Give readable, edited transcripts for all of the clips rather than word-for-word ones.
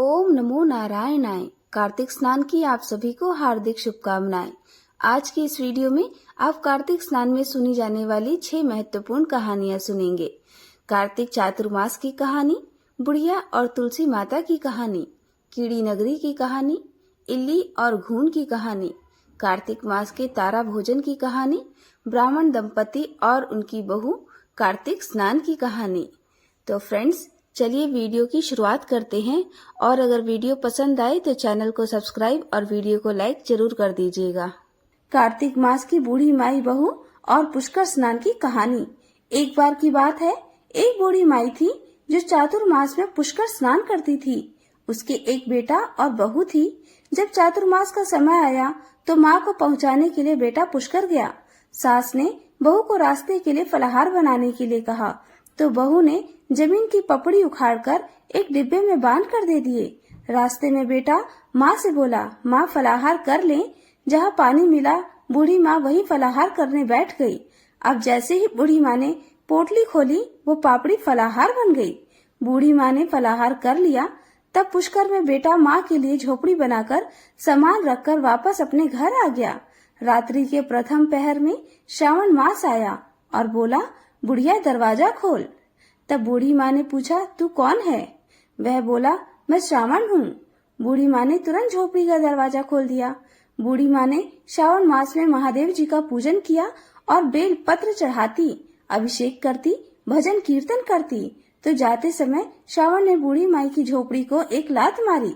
ओम नमो नारायणाय। कार्तिक स्नान की आप सभी को हार्दिक शुभकामनाएं। आज की इस वीडियो में आप कार्तिक स्नान में सुनी जाने वाली 6 महत्वपूर्ण कहानियां सुनेंगे। कार्तिक चातुर्मास की कहानी, बुढ़िया और तुलसी माता की कहानी, कीड़ी नगरी की कहानी, इल्ली और घून की कहानी, कार्तिक मास के तारा भोजन की कहानी, ब्राह्मण दंपति और उनकी बहू, कार्तिक स्नान की कहानी। तो फ्रेंड्स, चलिए वीडियो की शुरुआत करते हैं। और अगर वीडियो पसंद आए तो चैनल को सब्सक्राइब और वीडियो को लाइक जरूर कर दीजिएगा। कार्तिक मास की बूढ़ी माई बहू और पुष्कर स्नान की कहानी। एक बार की बात है, एक बूढ़ी माई थी जो चातुर्मास में पुष्कर स्नान करती थी। उसके एक बेटा और बहू थी। जब चातुर्मास का समय आया तो माँ को पहुँचाने के लिए बेटा पुष्कर गया। सास ने बहू को रास्ते के लिए फलाहार बनाने के लिए कहा तो बहू ने जमीन की पपड़ी उखाड़कर एक डिब्बे में बांध कर दे दिए। रास्ते में बेटा माँ से बोला, माँ फलाहार कर लें। जहाँ पानी मिला बूढ़ी माँ वही फलाहार करने बैठ गई। अब जैसे ही बूढ़ी माँ ने पोटली खोली वो पापड़ी फलाहार बन गई। बूढ़ी माँ ने फलाहार कर लिया। तब पुष्कर में बेटा माँ के लिए झोपड़ी बनाकर सामान रखकर वापस अपने घर आ गया। रात्रि के प्रथम पहर में श्रावण मास आया और बोला, बुढ़िया दरवाजा खोल। तब बूढ़ी माँ ने पूछा, तू कौन है? वह बोला, मैं श्रावण हूँ। बूढ़ी माँ ने तुरंत झोपड़ी का दरवाजा खोल दिया। बूढ़ी माँ ने श्रावण मास में महादेव जी का पूजन किया और बेल पत्र चढ़ाती, अभिषेक करती, भजन कीर्तन करती। तो जाते समय श्रावण ने बूढ़ी माई की झोपड़ी को एक लात मारी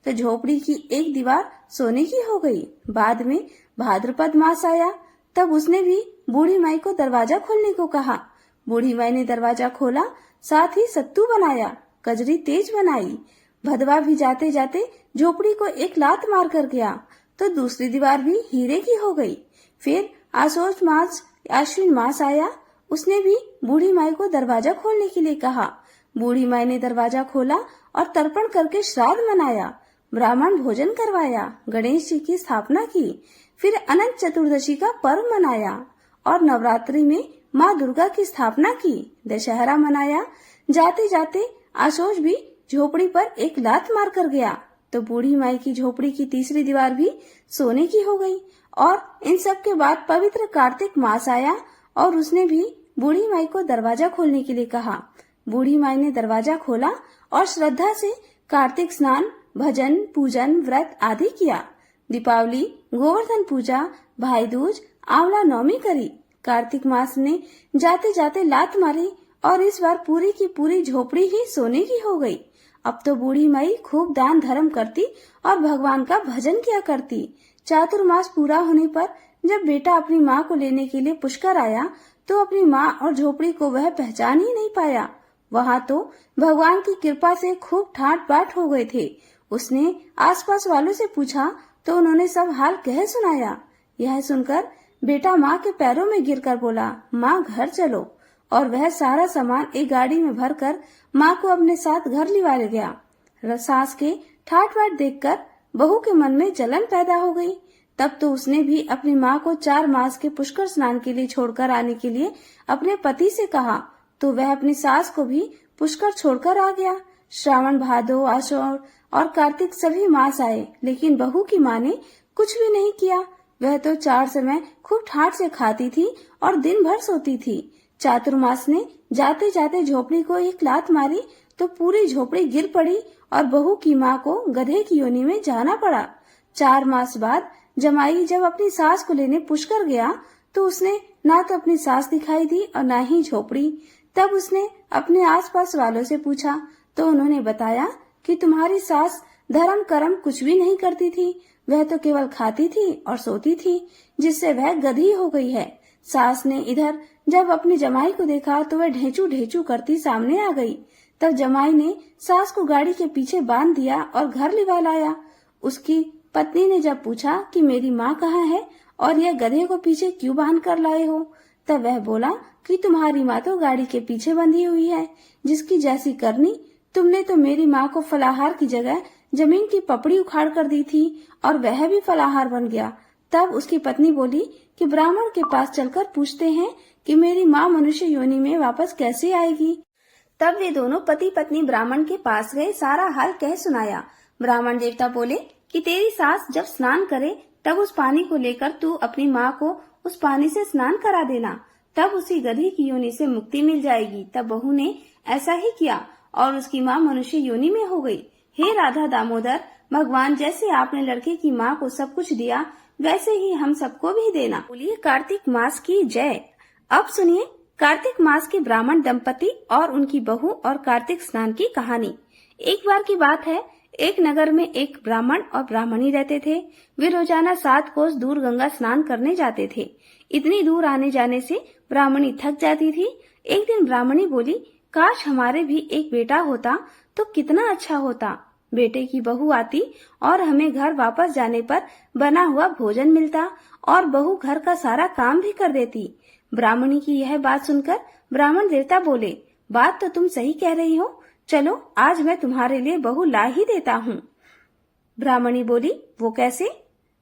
तो झोपड़ी की एक दीवार सोने की हो गई। बाद में भाद्रपद मास आया, तब उसने भी बूढ़ी माई को दरवाजा खोलने को कहा। बूढ़ी माई ने दरवाजा खोला, साथ ही सत्तू बनाया, कजरी तेज बनाई। भदवा भी जाते जाते झोपड़ी को एक लात मार कर गया तो दूसरी दीवार भी हीरे की हो गई। फिर आश्विन मास आया, उसने भी बूढ़ी माई को दरवाजा खोलने के लिए कहा। बूढ़ी माई ने दरवाजा खोला और तर्पण करके श्राद्ध मनाया, ब्राह्मण भोजन करवाया, गणेश जी की स्थापना की। फिर अनंत चतुर्दशी का पर्व मनाया और नवरात्रि में माँ दुर्गा की स्थापना की, दशहरा मनाया। जाते जाते आशोज भी झोपड़ी पर एक लात मार कर गया तो बूढ़ी माई की झोपड़ी की तीसरी दीवार भी सोने की हो गई। और इन सब के बाद पवित्र कार्तिक मास आया और उसने भी बूढ़ी माई को दरवाजा खोलने के लिए कहा। बूढ़ी माई ने दरवाजा खोला और श्रद्धा से कार्तिक स्नान, भजन, पूजन, व्रत आदि किया। दीपावली, गोवर्धन पूजा, भाई दूज, आंवला नवमी करी। कार्तिक मास ने जाते जाते लात मारी और इस बार पूरी की पूरी झोपड़ी ही सोने की हो गई। अब तो बूढ़ी माई खूब दान धर्म करती और भगवान का भजन किया करती। चातुर्मास पूरा होने पर जब बेटा अपनी माँ को लेने के लिए पुष्कर आया तो अपनी माँ और झोपड़ी को वह पहचान ही नहीं पाया। वहाँ तो भगवान की कृपा से खूब ठाट बाट हो गए थे। उसने आसपास वालों से पूछा तो उन्होंने सब हाल कह सुनाया। यह सुनकर बेटा माँ के पैरों में गिरकर बोला, माँ घर चलो। और वह सारा सामान एक गाड़ी में भरकर माँ को अपने साथ घर लिवा ले गया। सास के ठाट बाट देखकर बहू के मन में जलन पैदा हो गई। तब तो उसने भी अपनी माँ को 4 मास के पुष्कर स्नान के लिए छोड़कर आने के लिए अपने पति से कहा तो वह अपनी सास को भी पुष्कर छोड़कर आ गया। श्रावण, भादो, आषाढ़ और कार्तिक सभी मास आए, लेकिन बहू की माँ ने कुछ भी नहीं किया। वह तो 4 समय खूब ठाट से खाती थी और दिन भर सोती थी। चातुर्मास ने जाते जाते झोपड़ी को एक लात मारी तो पूरी झोपड़ी गिर पड़ी और बहू की माँ को गधे की योनि में जाना पड़ा। 4 मास बाद जमाई जब अपनी सास को लेने पुष्कर गया तो उसने ना तो अपनी सास दिखाई दी और ना ही झोपड़ी। तब उसने अपने आसपास वालों से पूछा तो उन्होंने बताया कि तुम्हारी सास धर्म कर्म कुछ भी नहीं करती थी, वह तो केवल खाती थी और सोती थी, जिससे वह गधी हो गई है। सास ने इधर जब अपनी जमाई को देखा तो वह ढेंचू ढेंचू करती सामने आ गई। तब जमाई ने सास को गाड़ी के पीछे बांध दिया और घर लिवा लाया। उसकी पत्नी ने जब पूछा कि मेरी माँ कहाँ है और यह गधे को पीछे क्यों बांध कर लाए हो, तब वह बोला कि तुम्हारी माँ तो गाड़ी के पीछे बंधी हुई है, जिसकी जैसी करनी। तुमने तो मेरी माँ को फलाहार की जगह जमीन की पपड़ी उखाड़ कर दी थी और वह भी फलाहार बन गया। तब उसकी पत्नी बोली कि ब्राह्मण के पास चलकर पूछते हैं कि मेरी माँ मनुष्य योनि में वापस कैसे आएगी। तब वे दोनों पति पत्नी ब्राह्मण के पास गए, सारा हाल कह सुनाया। ब्राह्मण देवता बोले कि तेरी सास जब स्नान करे तब उस पानी को लेकर तू अपनी माँ को उस पानी से स्नान करा देना, तब उसी गधी की योनि से मुक्ति मिल जाएगी। तब बहू ने ऐसा ही किया और उसकी माँ मनुष्य योनि में हो गई। हे राधा दामोदर, भगवान जैसे आपने लड़के की माँ को सब कुछ दिया वैसे ही हम सबको भी देना। बोलिए कार्तिक मास की जय। अब सुनिए कार्तिक मास के ब्राह्मण दंपति और उनकी बहू और कार्तिक स्नान की कहानी। एक बार की बात है, एक नगर में एक ब्राह्मण और ब्राह्मणी रहते थे। वे रोजाना 7 कोस दूर गंगा स्नान करने जाते थे। इतनी दूर आने जाने से ब्राह्मणी थक जाती थी। एक दिन ब्राह्मणी बोली, काश हमारे भी एक बेटा होता तो कितना अच्छा होता। बेटे की बहू आती और हमें घर वापस जाने पर बना हुआ भोजन मिलता और बहू घर का सारा काम भी कर देती। ब्राह्मणी की यह बात सुनकर ब्राह्मण देवता बोले, बात तो तुम सही कह रही हो, चलो आज मैं तुम्हारे लिए बहू ला ही देता हूँ। ब्राह्मणी बोली, वो कैसे?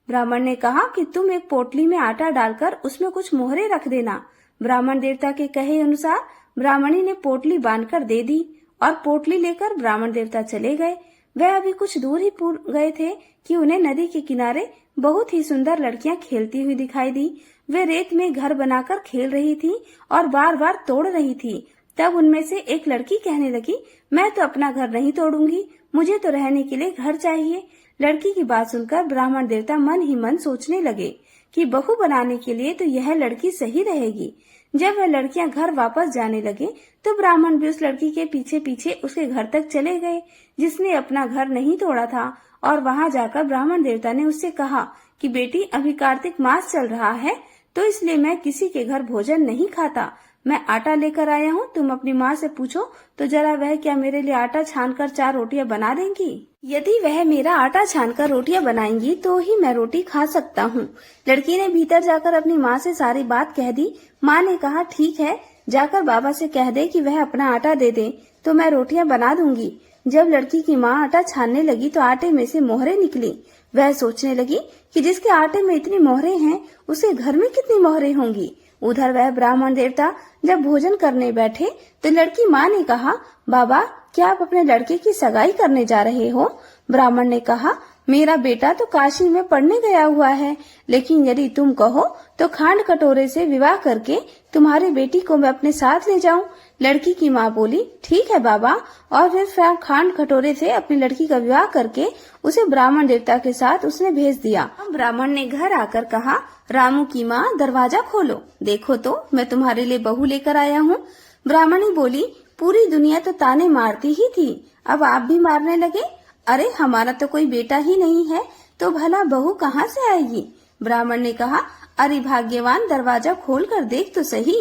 ब्राह्मण ने कहा कि तुम एक पोटली में आटा डालकर उसमें कुछ मोहरे रख देना। ब्राह्मण देवता के कहे अनुसार ब्राह्मणी ने पोटली बांधकर दे दी और पोटली लेकर ब्राह्मण देवता चले गए। वह अभी कुछ दूर ही गए थे कि उन्हें नदी के किनारे बहुत ही सुंदर लड़कियां खेलती हुई दिखाई दी। वे रेत में घर बनाकर खेल रही थी और बार बार तोड़ रही थी। तब उनमें से एक लड़की कहने लगी, मैं तो अपना घर नहीं तोड़ूंगी, मुझे तो रहने के लिए घर चाहिए। लड़की की बात सुनकर ब्राह्मण देवता मन ही मन सोचने लगे कि बहू बनाने के लिए तो यह लड़की सही रहेगी। जब वह लड़कियां घर वापस जाने लगे तो ब्राह्मण भी उस लड़की के पीछे पीछे उसके घर तक चले गए जिसने अपना घर नहीं तोड़ा था। और वहां जाकर ब्राह्मण देवता ने उससे कहा कि बेटी, अभी कार्तिक मास चल रहा है तो इसलिए मैं किसी के घर भोजन नहीं खाता। मैं आटा लेकर आया हूँ, तुम अपनी माँ से पूछो तो जरा वह क्या मेरे लिए आटा छानकर 4 रोटियां बना देंगी। यदि वह मेरा आटा छानकर रोटियां बनाएंगी तो ही मैं रोटी खा सकता हूँ। लड़की ने भीतर जाकर अपनी माँ से सारी बात कह दी। माँ ने कहा, ठीक है, जाकर बाबा से कह दे कि वह अपना आटा दे दे तो मैं रोटियां बना दूंगी। जब लड़की की माँ आटा छानने लगी तो आटे में से मोहरे निकली। वह सोचने लगी कि जिसके आटे में इतनी मोहरे हैं उसके घर में कितनी मोहरे होंगी। उधर वह ब्राह्मण देवता जब भोजन करने बैठे तो लड़की माँ ने कहा, बाबा क्या आप अपने लड़के की सगाई करने जा रहे हो? ब्राह्मण ने कहा, मेरा बेटा तो काशी में पढ़ने गया हुआ है, लेकिन यदि तुम कहो तो खांड कटोरे से विवाह करके तुम्हारी बेटी को मैं अपने साथ ले जाऊं। लड़की की माँ बोली, ठीक है बाबा, और फिर खांड कटोरे से अपनी लड़की का विवाह करके उसे ब्राह्मण देवता के साथ उसने भेज दिया। ब्राह्मण ने घर आकर कहा, रामू की माँ दरवाजा खोलो, देखो तो मैं तुम्हारे लिए बहू लेकर आया हूँ। ब्राह्मणी बोली, पूरी दुनिया तो ताने मारती ही थी, अब आप भी मारने लगे? अरे हमारा तो कोई बेटा ही नहीं है तो भला बहू कहाँ से आएगी? ब्राह्मण ने कहा, अरे भाग्यवान, दरवाजा खोल कर देख तो सही।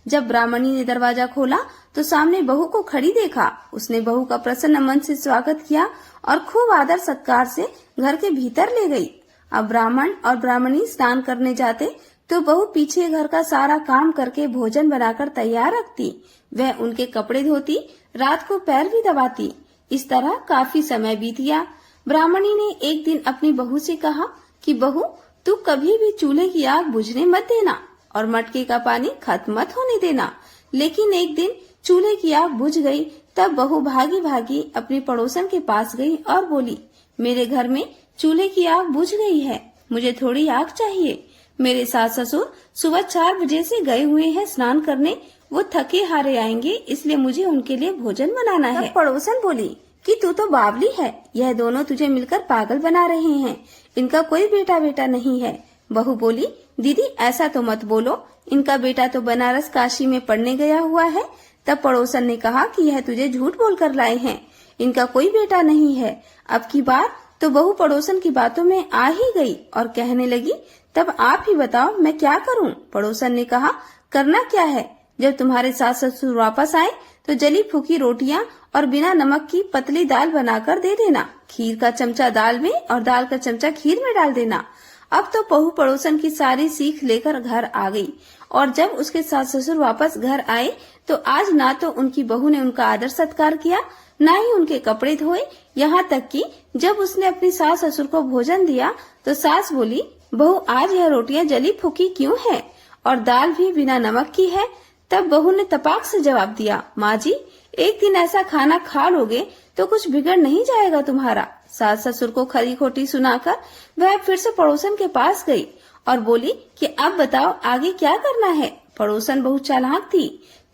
जब ब्राह्मणी ने दरवाजा खोला तो सामने बहू को खड़ी देखा। उसने बहू का प्रसन्न मन से स्वागत किया और खूब आदर सत्कार से घर के भीतर ले गई। अब ब्राह्मण और ब्राह्मणी स्नान करने जाते तो बहू पीछे घर का सारा काम करके भोजन बनाकर तैयार रखती। वह उनके कपड़े धोती, रात को पैर भी दबाती। इस तरह काफी समय बीत गया। ब्राह्मणी ने एक दिन अपनी बहू से कहा कि बहू, तू कभी भी चूल्हे की आग बुझने मत देना और मटके का पानी खत्म मत होने देना। लेकिन एक दिन चूल्हे की आग बुझ गई। तब बहू भागी भागी अपनी पड़ोसन के पास गई और बोली, मेरे घर में चूल्हे की आग बुझ गई है, मुझे थोड़ी आग चाहिए। मेरे सास ससुर सुबह 4 बजे से गए हुए हैं स्नान करने, वो थके हारे आएंगे, इसलिए मुझे उनके लिए भोजन बनाना है। पड़ोसन बोली कि तू तो बावली है, यह दोनों तुझे मिलकर पागल बना रहे हैं, इनका कोई बेटा नहीं है। बहू बोली, दीदी ऐसा तो मत बोलो, इनका बेटा तो बनारस काशी में पढ़ने गया हुआ है। तब पड़ोसन ने कहा कि यह तुझे झूठ बोलकर लाए हैं, इनका कोई बेटा नहीं है। अब की बार तो बहू पड़ोसन की बातों में आ ही गई और कहने लगी, तब आप ही बताओ मैं क्या करूं? पड़ोसन ने कहा, करना क्या है, जब तुम्हारे सास ससुर वापस आए तो जली फूकी रोटियां और बिना नमक की पतली दाल बनाकर दे देना। खीर का चमचा दाल में और दाल का चमचा खीर में डाल देना। अब तो बहू पड़ोसन की सारी सीख लेकर घर आ गई और जब उसके सास ससुर वापस घर आए तो आज ना तो उनकी बहू ने उनका आदर सत्कार किया, ना ही उनके कपड़े धोए। यहाँ तक कि जब उसने अपनी सास ससुर को भोजन दिया तो सास बोली, बहू आज यह रोटियां जली फूकी क्यों है और दाल भी बिना नमक की है? तब बहू ने तपाक से जवाब दिया, माँ जी, एक दिन ऐसा खाना खा लोगे तो कुछ बिगड़ नहीं जाएगा तुम्हारा। सास ससुर को खरी खोटी सुनाकर वह फिर से पड़ोसन के पास गई और बोली कि अब बताओ आगे क्या करना है। पड़ोसन बहुत चालाक थी,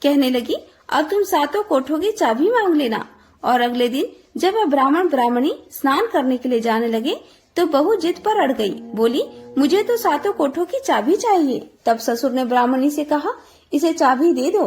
कहने लगी अब तुम सातों कोठों की चाबी मांग लेना। और अगले दिन जब वह ब्राह्मण ब्राह्मणी स्नान करने के लिए जाने लगे तो बहू जिद पर अड़ गई, बोली मुझे तो सातों कोठों की चाबी चाहिए। तब ससुर ने ब्राह्मणी से कहा इसे चाबी दे दो,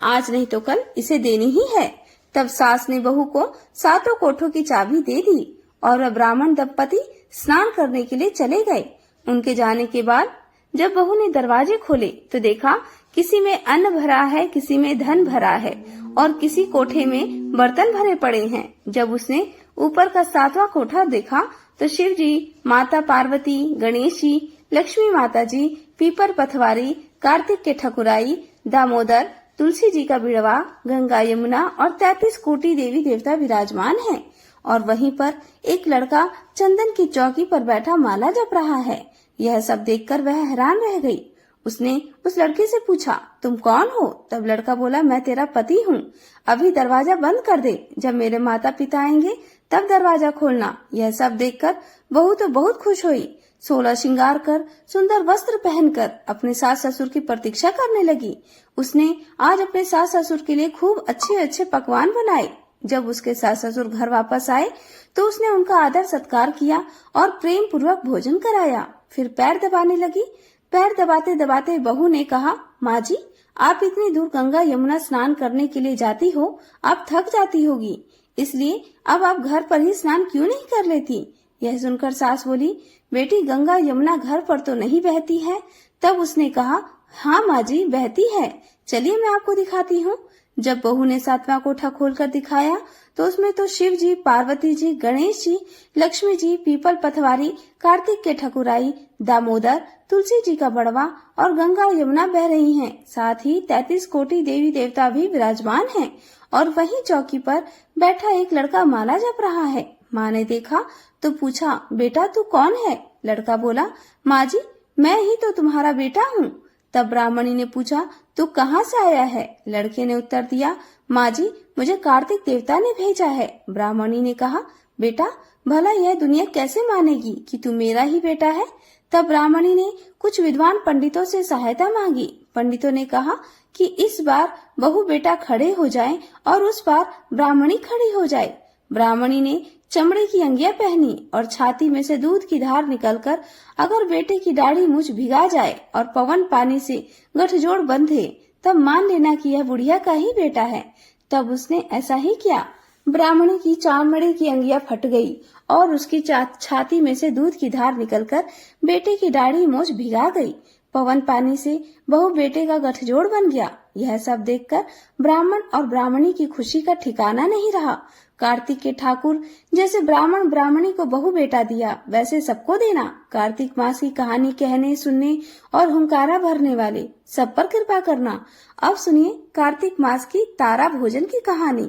आज नहीं तो कल इसे देनी ही है। तब सास ने बहू को सातों कोठों की चाबी दे दी और वह ब्राह्मण दंपति स्नान करने के लिए चले गए। उनके जाने के बाद जब बहू ने दरवाजे खोले तो देखा किसी में अन्न भरा है, किसी में धन भरा है और किसी कोठे में बर्तन भरे पड़े हैं। जब उसने ऊपर का सातवां कोठा देखा तो शिव जी, माता पार्वती, गणेश जी, लक्ष्मी माता जी, पीपर पथवारी, कार्तिक के ठकुराई, दामोदर, तुलसी जी का बिड़वा, गंगा यमुना और 33 कोटि देवी देवता विराजमान हैं। और वहीं पर एक लड़का चंदन की चौकी पर बैठा माला जप रहा है। यह सब देखकर वह हैरान रह गई। उसने उस लड़के से पूछा तुम कौन हो? तब लड़का बोला मैं तेरा पति हूँ, अभी दरवाजा बंद कर दे, जब मेरे माता पिता आएंगे तब दरवाजा खोलना। यह सब देखकर बहू तो बहुत खुश हुई। 16 श्रृंगार कर सुंदर वस्त्र पहनकर अपने सास ससुर की प्रतीक्षा करने लगी। उसने आज अपने सास ससुर के लिए खूब अच्छे अच्छे पकवान बनाए। जब उसके सास ससुर घर वापस आए तो उसने उनका आदर सत्कार किया और प्रेम पूर्वक भोजन कराया। फिर पैर दबाने लगी। पैर दबाते दबाते बहू ने कहा माँ जी, आप इतनी दूर गंगा यमुना स्नान करने के लिए जाती हो, आप थक जाती होगी, इसलिए अब आप घर पर ही स्नान क्यों नहीं कर लेती? यह सुनकर सास बोली बेटी गंगा यमुना घर पर तो नहीं बहती है। तब उसने कहा हाँ माँ जी बहती है, चलिए मैं आपको दिखाती हूँ। जब बहू ने सातवां कोठा खोलकर दिखाया तो उसमें तो शिव जी, पार्वती जी, गणेश जी, लक्ष्मी जी, पीपल पथवारी, कार्तिक के ठकुराई, दामोदर, तुलसी जी का बड़वा और गंगा यमुना बह रही हैं। साथ ही 33 कोटि देवी देवता भी विराजमान हैं। और वहीं चौकी पर बैठा एक लड़का माला जप रहा है। माँ ने देखा तो पूछा बेटा तू कौन है? लड़का बोला माँ जी मैं ही तो तुम्हारा बेटा हूँ। तब ब्राह्मणी ने पूछा तू कहाँ से आया है? लड़के ने उत्तर दिया माँ जी मुझे कार्तिक देवता ने भेजा है। ब्राह्मणी ने कहा बेटा भला यह दुनिया कैसे मानेगी कि तू मेरा ही बेटा है? तब ब्राह्मणी ने कुछ विद्वान पंडितों से सहायता मांगी। पंडितों ने कहा कि इस बार बहू बेटा खड़े हो जाएं और उस बार ब्राह्मणी खड़ी हो जाए। ब्राह्मणी ने चमड़े की अंगिया पहनी और छाती में से दूध की धार निकलकर अगर बेटे की दाढ़ी मूछ भिगा जाए और पवन पानी से गठजोड़ बंधे तब मान लेना कि यह बुढ़िया का ही बेटा है। तब उसने ऐसा ही किया। ब्राह्मणी की चमड़े की अंगिया फट गई और उसकी छाती में से दूध की धार निकलकर बेटे की दाढ़ी मूछ भिगा गई। पवन पानी से बहू बेटे का गठजोड़ बन गया। यह सब देखकर ब्राह्मण और ब्राह्मणी की खुशी का ठिकाना नहीं रहा। कार्तिक के ठाकुर जैसे ब्राह्मण ब्राह्मणी को बहू बेटा दिया वैसे सबको देना। कार्तिक मास की कहानी कहने, सुनने और हुंकारा भरने वाले सब पर कृपा करना। अब सुनिए कार्तिक मास की तारा भोजन की कहानी।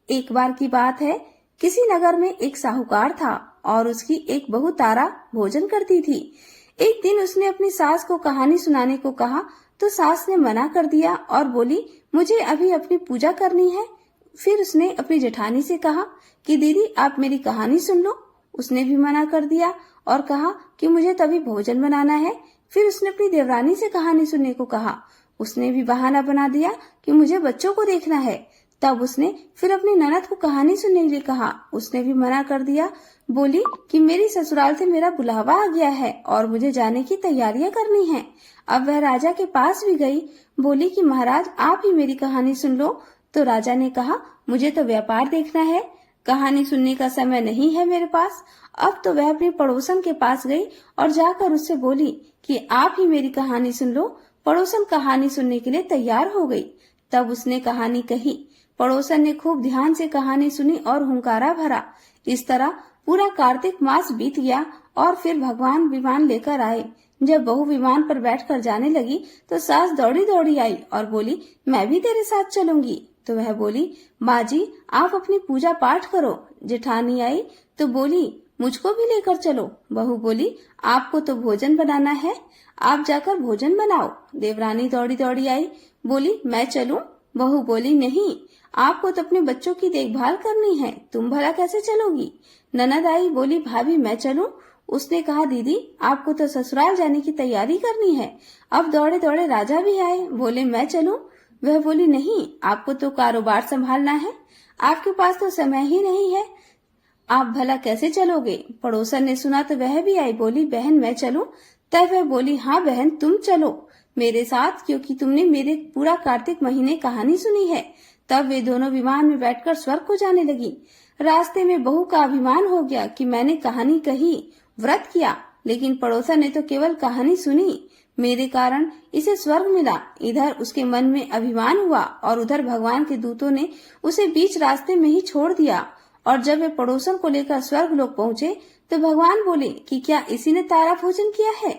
एक बार की बात है, किसी नगर में एक साहूकार था और उसकी एक बहू तारा भोजन करती थी। एक दिन उसने अपनी सास को कहानी सुनाने को कहा तो सास ने मना कर दिया और बोली मुझे अभी अपनी पूजा करनी है। फिर उसने अपनी जेठानी से कहा कि दीदी आप मेरी कहानी सुन लो। उसने भी मना कर दिया और कहा कि मुझे तभी भोजन बनाना है। फिर उसने अपनी देवरानी से कहानी सुनने को कहा। उसने भी बहाना बना दिया कि मुझे बच्चों को देखना है। तब उसने फिर अपनी ननद को कहानी सुनने के लिए कहा। उसने भी मना कर दिया, बोली कि मेरी ससुराल से मेरा बुलावा आ गया है और मुझे जाने की तैयारियां करनी है। अब वह राजा के पास भी गई, बोली कि महाराज आप ही मेरी कहानी सुन लो। तो राजा ने कहा मुझे तो व्यापार देखना है, कहानी सुनने का समय नहीं है मेरे पास। अब तो वह अपनी पड़ोसन के पास गई और जाकर उससे बोली कि आप ही मेरी कहानी सुन लो। पड़ोसन कहानी सुनने के लिए तैयार हो गई। तब उसने कहानी कही। पड़ोसन ने खूब ध्यान से कहानी सुनी और हुंकारा भरा। इस तरह पूरा कार्तिक मास बीत गया और फिर भगवान विमान लेकर आए। जब बहू विमान पर बैठकर जाने लगी तो सास दौड़ी दौड़ी आई और बोली मैं भी तेरे साथ चलूंगी। तो वह बोली माँ जी आप अपनी पूजा पाठ करो। जेठानी आई तो बोली मुझको भी लेकर चलो। बहू बोली आपको तो भोजन बनाना है, आप जाकर भोजन बनाओ। देवरानी दौड़ी दौड़ी आई, बोली मैं चलूं। बहू बोली नहीं, आपको तो अपने बच्चों की देखभाल करनी है, तुम भला कैसे चलोगी? ननद आई बोली, भाभी मैं चलूं? उसने कहा, दीदी आपको तो ससुराल जाने की तैयारी करनी है। अब दौड़े दौड़े राजा भी आए, बोले मैं चलूं? वह बोली, नहीं, आपको तो कारोबार संभालना है, आपके पास तो समय ही नहीं है, आप भला कैसे चलोगे? पड़ोसन ने सुना तो वह भी आई, बोली बहन मैं चलूं? तब वह बोली, हाँ बहन तुम चलो मेरे साथ, क्योंकि तुमने मेरे पूरा कार्तिक महीने कहानी सुनी है। तब वे दोनों विमान में बैठकर स्वर्ग को जाने लगी। रास्ते में बहू का अभिमान हो गया कि मैंने कहानी कही, व्रत किया, लेकिन पड़ोसन ने तो केवल कहानी सुनी, मेरे कारण इसे स्वर्ग मिला। इधर उसके मन में अभिमान हुआ और उधर भगवान के दूतों ने उसे बीच रास्ते में ही छोड़ दिया। और जब वे पड़ोसन को लेकर स्वर्ग लोग पहुँचे तो भगवान बोले कि क्या इसी ने तारा भोजन किया है?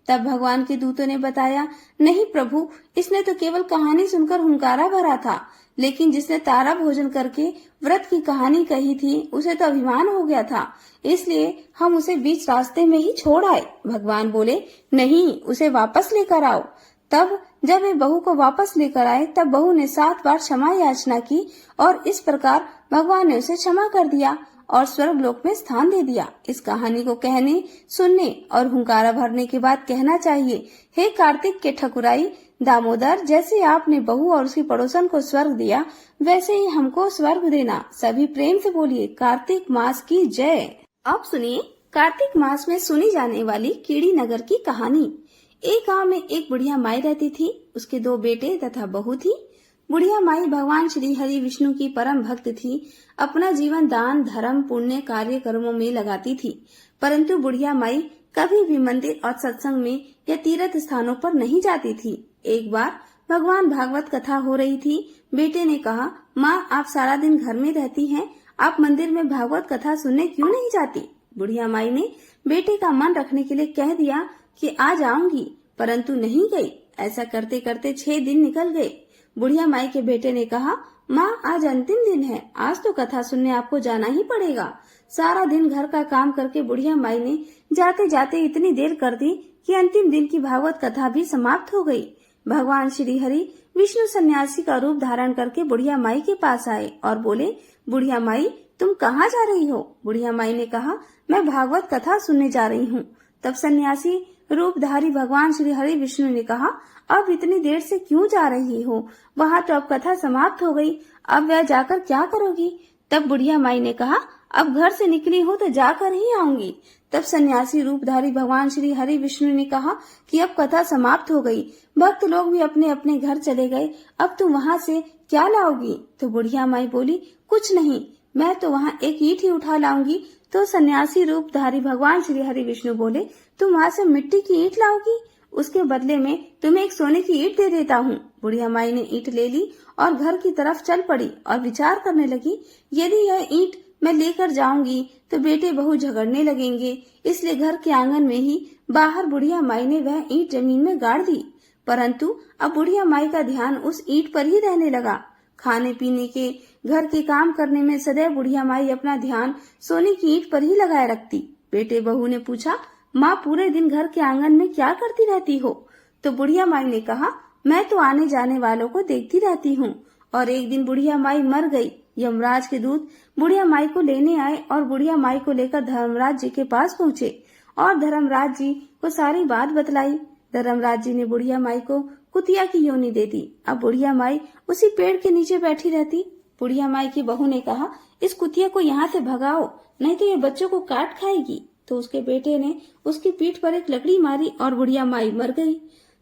तब भगवान के दूतों ने बताया, नहीं प्रभु, इसने तो केवल कहानी सुनकर हुंकारा भरा था, लेकिन जिसने तारा भोजन करके व्रत की कहानी कही थी उसे तो अभिमान हो गया था, इसलिए हम उसे बीच रास्ते में ही छोड़ आए। भगवान बोले, नहीं, उसे वापस लेकर आओ। तब जब वे बहू को वापस लेकर आए तब बहू ने 7 बार क्षमा याचना की और इस प्रकार भगवान ने उसे क्षमा कर दिया और स्वर्ग लोक में स्थान दे दिया। इस कहानी को कहने, सुनने और हुंकारा भरने के बाद कहना चाहिए, हे कार्तिक के ठकुराई दामोदर, जैसे आपने बहू और उसकी पड़ोसन को स्वर्ग दिया वैसे ही हमको स्वर्ग देना। सभी प्रेम से बोलिए, कार्तिक मास की जय। अब सुनिए कार्तिक मास में सुनी जाने वाली कीड़ी नगर की कहानी। एक गांव में एक बुढ़िया माई रहती थी, उसके 2 बेटे तथा बहू थी। बुढ़िया माई भगवान श्री हरि विष्णु की परम भक्त थी। अपना जीवन दान धर्म पुण्य कार्य कर्मों में लगाती थी, परंतु बुढ़िया माई कभी भी मंदिर और सत्संग में या तीर्थ स्थानों पर नहीं जाती थी। एक बार भगवान भागवत कथा हो रही थी। बेटे ने कहा, माँ आप सारा दिन घर में रहती हैं, आप मंदिर में भागवत कथा सुनने क्यों नहीं जाती? बुढ़िया माई ने बेटे का मन रखने के लिए कह दिया कि आ जाऊंगी, परंतु नहीं गई। ऐसा करते करते 6 दिन निकल गए। बुढ़िया माई के बेटे ने कहा, माँ आज अंतिम दिन है, आज तो कथा सुनने आपको जाना ही पड़ेगा। सारा दिन घर का काम करके बुढ़िया माई ने जाते जाते इतनी देर कर दी कि अंतिम दिन की भागवत कथा भी समाप्त हो गई। भगवान श्री हरि विष्णु सन्यासी का रूप धारण करके बुढ़िया माई के पास आए और बोले, बुढ़िया माई तुम कहाँ जा रही हो? बुढ़िया माई ने कहा, मैं भागवत कथा सुनने जा रही हूँ। तब सन्यासी रूपधारी भगवान श्री हरि विष्णु ने कहा, अब इतनी देर से क्यों जा रही हो? वहाँ तो अब कथा समाप्त हो गई, अब वह जाकर क्या करोगी? तब बुढ़िया माई ने कहा, अब घर से निकली हूँ तो जाकर ही आऊंगी। तब सन्यासी रूपधारी भगवान श्री हरि विष्णु ने कहा कि अब कथा समाप्त हो गई, भक्त लोग भी अपने अपने घर चले गए, अब तुम वहाँ से क्या लाओगी? तो बुढ़िया माई बोली, कुछ नहीं, मैं तो वहाँ एक ईंट ही उठा लाऊंगी। तो सन्यासी रूपधारी भगवान श्री हरि विष्णु बोले, तुम वहाँ से मिट्टी की ईंट लाओगी? उसके बदले में तुम्हें एक सोने की ईंट दे देता हूँ। बुढ़िया माई ने ईंट ले ली और घर की तरफ चल पड़ी और विचार करने लगी, यदि यह ईंट मैं लेकर जाऊंगी तो बेटे बहू झगड़ने लगेंगे, इसलिए घर के आंगन में ही बाहर बुढ़िया माई ने वह ईंट जमीन में गाड़ दी। परंतु अब बुढ़िया माई का ध्यान उस ईंट पर ही रहने लगा। खाने पीने के, घर के काम करने में सदैव बुढ़िया माई अपना ध्यान सोने की ईंट पर ही लगाए रखती। बेटे बहू ने पूछा, माँ पूरे दिन घर के आंगन में क्या करती रहती हो? तो बुढ़िया माई ने कहा, मैं तो आने जाने वालों को देखती रहती हूँ। और एक दिन बुढ़िया माई मर गई। यमराज के दूत बुढ़िया माई को लेने आए और बुढ़िया माई को लेकर धर्मराज जी के पास पहुँचे और धर्मराज जी को सारी बात बतलाई। धर्मराज जी ने बुढ़िया माई को कुतिया की योनि दे दी। अब बुढ़िया माई उसी पेड़ के नीचे बैठी रहती। बुढ़िया माई की बहू ने कहा, इस कुतिया को यहाँ से भगाओ, नहीं तो ये बच्चों को काट खाएगी। तो उसके बेटे ने उसकी पीठ पर एक लकड़ी मारी और बुढ़िया माई मर गई।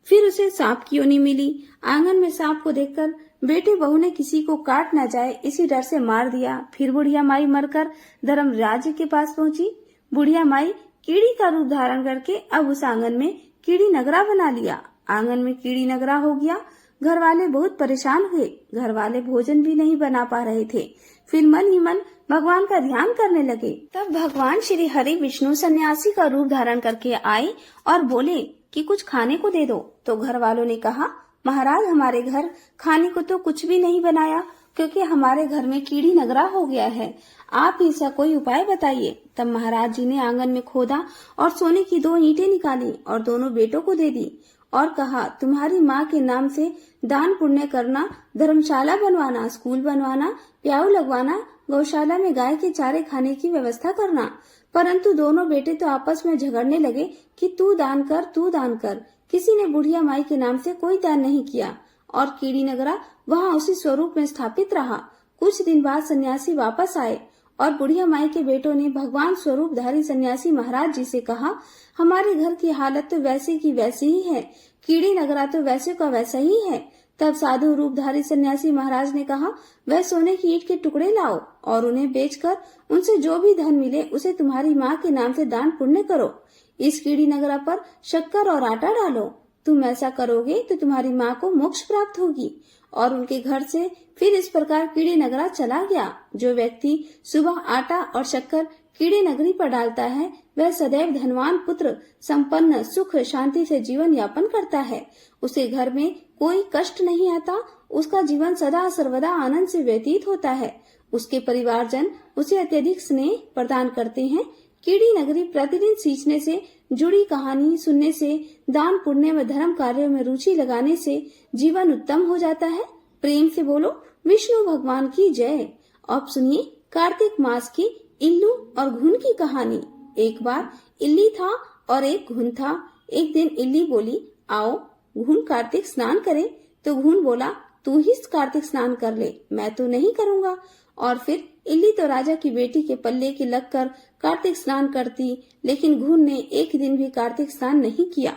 फिर उसे सांप की योनि मिली। आंगन में सांप को देखकर बेटे बहू ने किसी को काट न जाए इसी डर से मार दिया। फिर बुढ़िया माई मरकर धर्मराज के पास पहुंची। बुढ़िया माई कीड़ी का रूप धारण करके अब उस आंगन में कीड़ी नगरा बना लिया। आंगन में कीड़ी नगरा हो गया। घर वाले बहुत परेशान हुए। घर वाले भोजन भी नहीं बना पा रहे थे। फिर मन ही मन भगवान का ध्यान करने लगे। तब भगवान श्री हरि विष्णु सन्यासी का रूप धारण करके आए और बोले कि कुछ खाने को दे दो। तो घर वालों ने कहा, महाराज हमारे घर खाने को तो कुछ भी नहीं बनाया, क्योंकि हमारे घर में कीड़ी नगरा हो गया है, आप इसका कोई उपाय बताइए। तब महाराज जी ने आंगन में खोदा और सोने की 2 ईंटें निकाली और दोनों बेटों को दे दी और कहा, तुम्हारी माँ के नाम से दान पुण्य करना, धर्मशाला बनवाना, स्कूल बनवाना, प्याऊ लगवाना, गौशाला में गाय के चारे खाने की व्यवस्था करना। परंतु दोनों बेटे तो आपस में झगड़ने लगे कि तू दान कर, तू दान कर। किसी ने बुढ़िया माई के नाम से कोई दान नहीं किया और कीड़ी नगरा वहाँ उसी स्वरूप में स्थापित रहा। कुछ दिन बाद सन्यासी वापस आए और बुढ़िया माई के बेटों ने भगवान स्वरूपधारी सन्यासी महाराज जी से कहा, हमारे घर की हालत तो वैसी की वैसी ही है, कीड़ी नगरा तो वैसे का वैसा ही है। तब साधु रूपधारी सन्यासी महाराज ने कहा, वह सोने की ईंट के टुकड़े लाओ और उन्हें बेचकर उनसे जो भी धन मिले उसे तुम्हारी माँ के नाम से दान पुण्य करो। इस कीड़ी नगरा पर शक्कर और आटा डालो। तुम ऐसा करोगे तो तुम्हारी माँ को मोक्ष प्राप्त होगी। और उनके घर से फिर इस प्रकार कीड़ी नगरा चला गया। जो व्यक्ति सुबह आटा और शक्कर कीड़ी नगरी पर डालता है वह सदैव धनवान, पुत्र संपन्न, सुख शांति से जीवन यापन करता है। उसे घर में कोई कष्ट नहीं आता। उसका जीवन सदा सर्वदा आनंद से व्यतीत होता है। उसके परिवारजन उसे अत्यधिक स्नेह प्रदान करते हैं। कीड़ी नगरी प्रतिदिन सींचने से, जुड़ी कहानी सुनने से, दान पुण्य में धर्म कार्यों में रुचि लगाने से जीवन उत्तम हो जाता है। प्रेम से बोलो विष्णु भगवान की जय। अब सुनिए कार्तिक मास की इल्लू और घुन की कहानी। एक बार इल्ली था और एक घुन था। एक दिन इल्ली बोली, आओ घुन कार्तिक स्नान करे। तो घुन बोला, तू ही कार्तिक स्नान कर ले, मैं तो नहीं करूँगा। और फिर इल्ली तो राजा की बेटी के पल्ले की लगकर कार्तिक स्नान करती, लेकिन घुन ने एक दिन भी कार्तिक स्नान नहीं किया।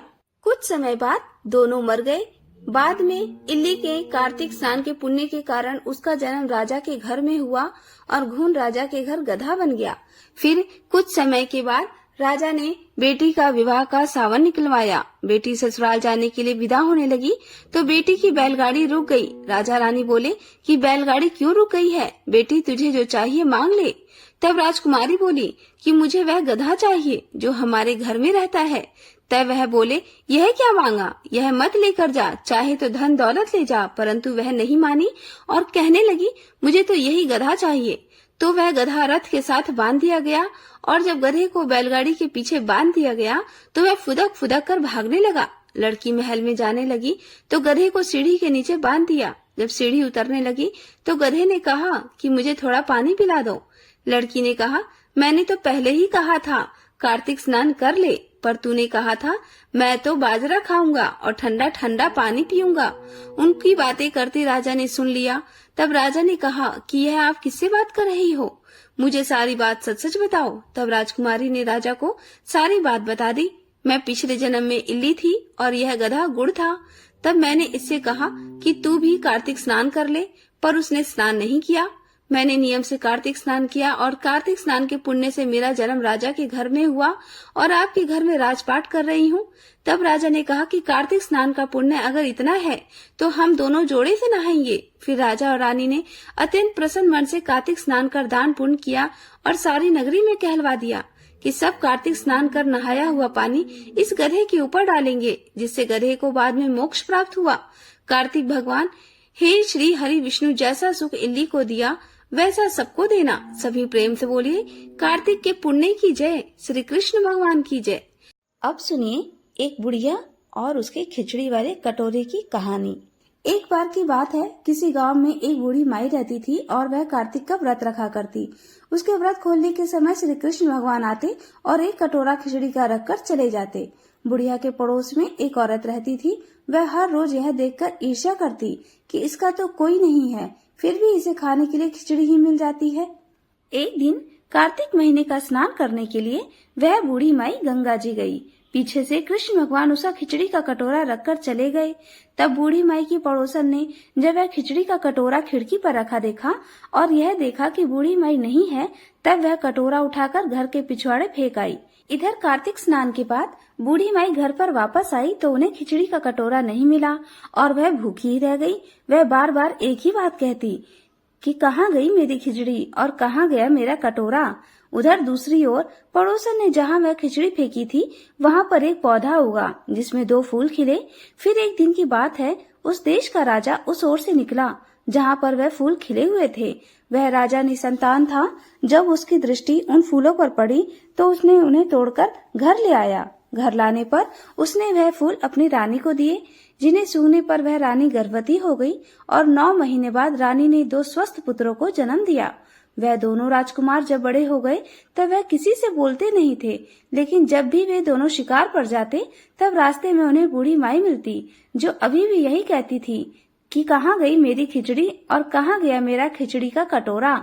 कुछ समय बाद दोनों मर गए। बाद में इल्ली के कार्तिक स्नान के पुण्य के कारण उसका जन्म राजा के घर में हुआ और घुन राजा के घर गधा बन गया। फिर कुछ समय के बाद राजा ने बेटी का विवाह का सावन निकलवाया। बेटी ससुराल जाने के लिए विदा होने लगी तो बेटी की बैलगाड़ी रुक गई। राजा रानी बोले कि बैलगाड़ी क्यों रुक गई है? बेटी तुझे जो चाहिए मांग ले। तब राजकुमारी बोली कि मुझे वह गधा चाहिए जो हमारे घर में रहता है। तब वह बोले, यह क्या मांगा? यह मत लेकर जा, चाहे तो धन दौलत ले जा। परंतु वह नहीं मानी और कहने लगी, मुझे तो यही गधा चाहिए। तो वह गधा रथ के साथ बांध दिया गया और जब गधे को बैलगाड़ी के पीछे बांध दिया गया तो वह फुदक फुदक कर भागने लगा। लड़की महल में जाने लगी तो गधे को सीढ़ी के नीचे बांध दिया। जब सीढ़ी उतरने लगी तो गधे ने कहा कि मुझे थोड़ा पानी पिला दो। लड़की ने कहा, मैंने तो पहले ही कहा था कार्तिक स्नान कर ले, पर तूने कहा था मैं तो बाजरा खाऊंगा और ठंडा ठंडा पानी पीऊंगा। उनकी बातें करते राजा ने सुन लिया। तब राजा ने कहा कि यह आप किससे बात कर रही हो? मुझे सारी बात सच सच बताओ। तब राजकुमारी ने राजा को सारी बात बता दी। मैं पिछले जन्म में इल्ली थी और यह गधा गुड़ था। तब मैंने इससे कहा कि तू भी कार्तिक स्नान कर ले, पर उसने स्नान नहीं किया। मैंने नियम से कार्तिक स्नान किया और कार्तिक स्नान के पुण्य से मेरा जन्म राजा के घर में हुआ और आपके घर में राजपाट कर रही हूँ। तब राजा ने कहा कि कार्तिक स्नान का पुण्य अगर इतना है तो हम दोनों जोड़े से नहाएंगे। फिर राजा और रानी ने अत्यंत प्रसन्न मन से कार्तिक स्नान कर दान पुण्य किया और सारी नगरी में कहलवा दिया कि सब कार्तिक स्नान कर नहाया हुआ पानी इस गधे के ऊपर डालेंगे, जिससे गधे को बाद में मोक्ष प्राप्त हुआ। कार्तिक भगवान, हे श्री हरि विष्णु, जैसा सुख इल्ली को दिया वैसा सबको देना। सभी प्रेम से बोलिए कार्तिक के पुण्य की जय, श्री कृष्ण भगवान की जय। अब सुनिए एक बुढ़िया और उसके खिचड़ी वाले कटोरे की कहानी। एक बार की बात है, किसी गांव में एक बूढ़ी माई रहती थी और वह कार्तिक का व्रत रखा करती। उसके व्रत खोलने के समय श्री कृष्ण भगवान आते और एक कटोरा खिचड़ी का रखकर चले जाते। बुढ़िया के पड़ोस में एक औरत रहती थी। वह हर रोज यह देखकर ईर्ष्या करती कि इसका तो कोई नहीं है, फिर भी इसे खाने के लिए खिचड़ी ही मिल जाती है। एक दिन कार्तिक महीने का स्नान करने के लिए वह बूढ़ी माई गंगा जी गई। पीछे से कृष्ण भगवान उसका खिचड़ी का कटोरा रखकर चले गए। तब बूढ़ी माई की पड़ोसन ने जब वह खिचड़ी का कटोरा खिड़की पर रखा देखा और यह देखा कि बूढ़ी माई नहीं है, तब वह कटोरा उठाकर घर के पिछवाड़े फेंक आई। इधर कार्तिक स्नान के बाद बूढ़ी माई घर पर वापस आई तो उन्हें खिचड़ी का कटोरा नहीं मिला और वह भूखी ही रह गई। वह बार बार एक ही बात कहती कि कहाँ गई मेरी खिचड़ी और कहाँ गया मेरा कटोरा। उधर दूसरी ओर पड़ोसन ने जहाँ वह खिचड़ी फेंकी थी वहाँ पर एक पौधा उगा जिसमें 2 फूल खिले। फिर एक दिन की बात है, उस देश का राजा उस ओर से निकला जहाँ पर वह फूल खिले हुए थे। वह राजा निसंतान था। जब उसकी दृष्टि उन फूलों पर पड़ी तो उसने उन्हें तोड़कर घर ले आया। घर लाने पर उसने वह फूल अपनी रानी को दिए, जिन्हें सूंघने पर वह रानी गर्भवती हो गई और 9 महीने बाद रानी ने 2 स्वस्थ पुत्रों को जन्म दिया। वह दोनों राजकुमार जब बड़े हो गए तब वह किसी से बोलते नहीं थे, लेकिन जब भी वे दोनों शिकार पर जाते तब रास्ते में उन्हें बूढ़ी माई मिलती, जो अभी भी यही कहती थी कि कहाँ गई मेरी खिचड़ी और कहाँ गया मेरा खिचड़ी का कटोरा।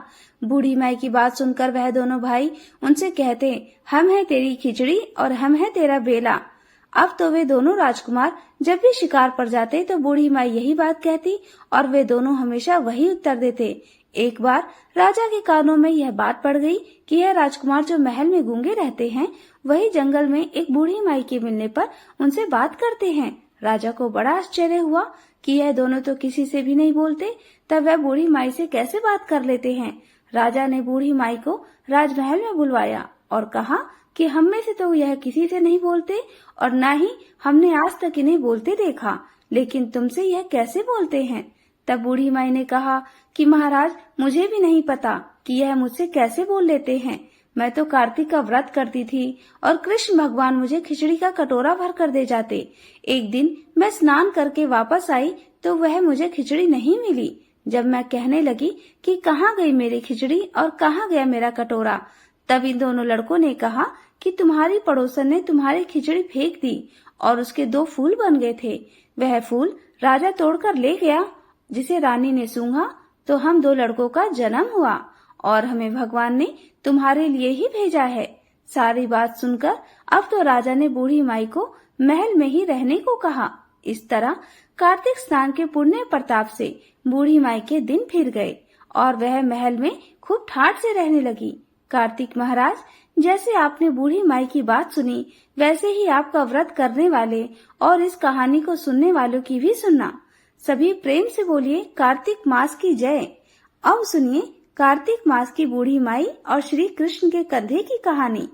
बूढ़ी माई की बात सुनकर वह दोनों भाई उनसे कहते, हम हैं तेरी खिचड़ी और हम हैं तेरा बेला। अब तो वे दोनों राजकुमार जब भी शिकार पर जाते तो बूढ़ी माई यही बात कहती और वे दोनों हमेशा वही उत्तर देते। एक बार राजा के कानों में यह बात पड़ गई कि यह राजकुमार जो महल में गूंगे रहते हैं, वही जंगल में एक बूढ़ी माई के मिलने पर उनसे बात करते हैं। राजा को बड़ा आश्चर्य हुआ कि यह दोनों तो किसी से भी नहीं बोलते, तब वह बूढ़ी माई से कैसे बात कर लेते हैं। राजा ने बूढ़ी माई को राजमहल में बुलवाया और कहा कि हम में से तो यह किसी से नहीं बोलते और न ही हमने आज तक इन्हें बोलते देखा, लेकिन तुमसे यह कैसे बोलते हैं। तब बूढ़ी माई ने कहा कि महाराज, मुझे भी नहीं पता कि यह मुझसे कैसे बोल लेते हैं। मैं तो कार्तिक का व्रत करती थी और कृष्ण भगवान मुझे खिचड़ी का कटोरा भर कर दे जाते। एक दिन मैं स्नान करके वापस आई तो वह मुझे खिचड़ी नहीं मिली। जब मैं कहने लगी कि कहाँ गई मेरी खिचड़ी और कहाँ गया मेरा कटोरा, तब इन दोनों लड़कों ने कहा कि तुम्हारी पड़ोसन ने तुम्हारी खिचड़ी फेंक दी और उसके 2 फूल बन गए थे। वह फूल राजा तोड़कर ले गया, जिसे रानी ने सूंघा तो हम 2 लड़कों का जन्म हुआ और हमें भगवान ने तुम्हारे लिए ही भेजा है। सारी बात सुनकर अब तो राजा ने बूढ़ी माई को महल में ही रहने को कहा। इस तरह कार्तिक स्नान के पुण्य प्रताप से बूढ़ी माई के दिन फिर गए और वह महल में खूब ठाठ से रहने लगी। कार्तिक महाराज, जैसे आपने बूढ़ी माई की बात सुनी, वैसे ही आपका व्रत करने वाले और इस कहानी को सुनने वालों की भी सुनना। सभी प्रेम से बोलिए कार्तिक मास की जय। अब सुनिए कार्तिक मास की बूढ़ी माई और श्री कृष्ण के कंधे की कहानी।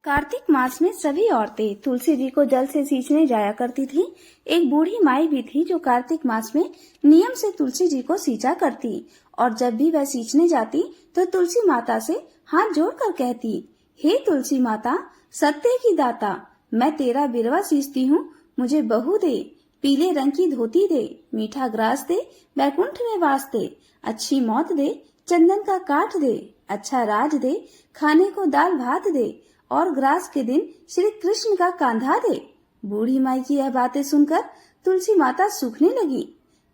कार्तिक मास में सभी औरतें तुलसी जी को जल से सींचने जाया करती थी। एक बूढ़ी माई भी थी जो कार्तिक मास में नियम से तुलसी जी को सींचा करती और जब भी वह सींचने जाती तो तुलसी माता से हाथ जोड़कर कहती, हे तुलसी माता, सत्य की दाता, मैं तेरा बिरवा सींचती हूँ, मुझे बहू दे, पीले रंग की धोती दे, मीठा ग्रास दे, बैकुंठ में वास दे, अच्छी मौत दे, चंदन का काठ दे, अच्छा राज दे, खाने को दाल भात दे और ग्रास के दिन श्री कृष्ण का कांधा दे। बूढ़ी माई की यह बातें सुनकर तुलसी माता सूखने लगी।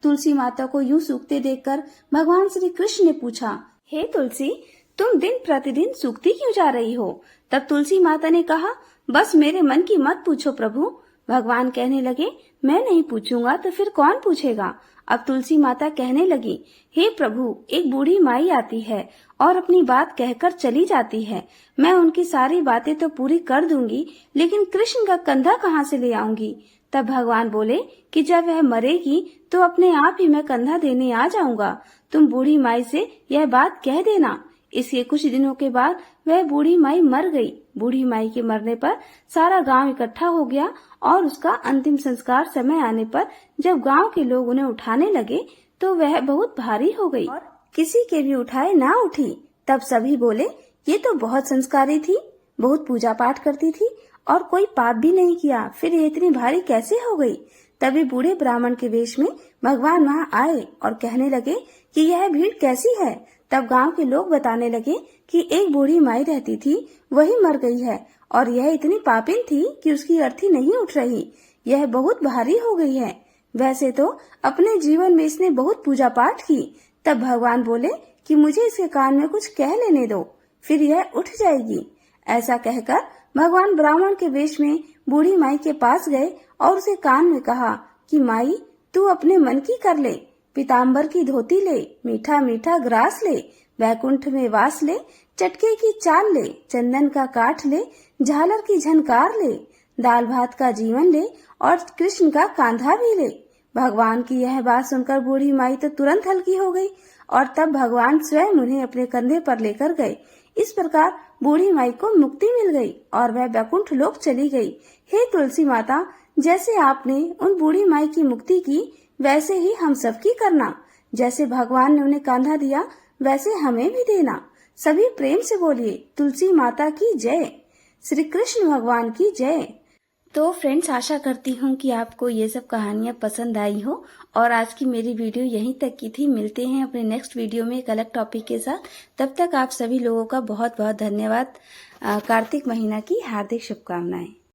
तुलसी माता को यूं सूखते देखकर भगवान श्री कृष्ण ने पूछा, हे तुलसी, तुम दिन प्रतिदिन सूखती क्यों जा रही हो। तब तुलसी माता ने कहा, बस मेरे मन की मत पूछो प्रभु। भगवान कहने लगे, मैं नहीं पूछूंगा तो फिर कौन पूछेगा। अब तुलसी माता कहने लगी, हे प्रभु, एक बूढ़ी माई आती है और अपनी बात कहकर चली जाती है। मैं उनकी सारी बातें तो पूरी कर दूंगी, लेकिन कृष्ण का कंधा कहाँ से ले आऊंगी। तब भगवान बोले कि जब वह मरेगी तो अपने आप ही मैं कंधा देने आ जाऊंगा। तुम बूढ़ी माई से यह बात कह देना। इसके कुछ दिनों के बाद वह बूढ़ी माई मर गई। बूढ़ी माई के मरने पर सारा गांव इकट्ठा हो गया और उसका अंतिम संस्कार समय आने पर जब गांव के लोग उन्हें उठाने लगे तो वह बहुत भारी हो गई और किसी के भी उठाए ना उठी। तब सभी बोले, ये तो बहुत संस्कारी थी, बहुत पूजा पाठ करती थी और कोई पाप भी नहीं किया, फिर ये इतनी भारी कैसे हो गई। तभी बूढ़े ब्राह्मण के वेश में भगवान वहाँ आए और कहने लगे कि यह भीड़ कैसी है। तब गांव के लोग बताने लगे कि एक बूढ़ी माई रहती थी, वही मर गई है और यह इतनी पापिन थी कि उसकी अर्थी नहीं उठ रही, यह बहुत भारी हो गई है। वैसे तो अपने जीवन में इसने बहुत पूजा पाठ की। तब भगवान बोले कि मुझे इसके कान में कुछ कह लेने दो, फिर यह उठ जाएगी। ऐसा कहकर भगवान ब्राह्मण के वेश में बूढ़ी माई के पास गए और उसे कान में कहा कि माई, तू अपने मन की कर ले, पीताम्बर की धोती ले, मीठा मीठा ग्रास ले, बैकुंठ में वास ले, चटके की चाल ले, चंदन का काठ ले, झालर की झनकार ले, दाल भात का जीवन ले और कृष्ण का कांधा भी ले। भगवान की यह बात सुनकर बूढ़ी माई तो तुरंत हल्की हो गई और तब भगवान स्वयं उन्हें अपने कंधे पर लेकर गए। इस प्रकार बूढ़ी माई को मुक्ति मिल गई और वह बैकुंठ लोक चली गई। हे तुलसी माता, जैसे आपने उन बूढ़ी माई की मुक्ति की, वैसे ही हम सबकी करना। जैसे भगवान ने उन्हें कांधा दिया, वैसे हमें भी देना। सभी प्रेम से बोलिए, तुलसी माता की जय, श्री कृष्ण भगवान की जय। तो फ्रेंड्स, आशा करती हूँ कि आपको ये सब कहानियाँ पसंद आई हो और आज की मेरी वीडियो यहीं तक की थी। मिलते हैं अपने नेक्स्ट वीडियो में एक अलग टॉपिक के साथ। तब तक आप सभी लोगों का बहुत बहुत धन्यवाद। कार्तिक महीना की हार्दिक शुभकामनाएं।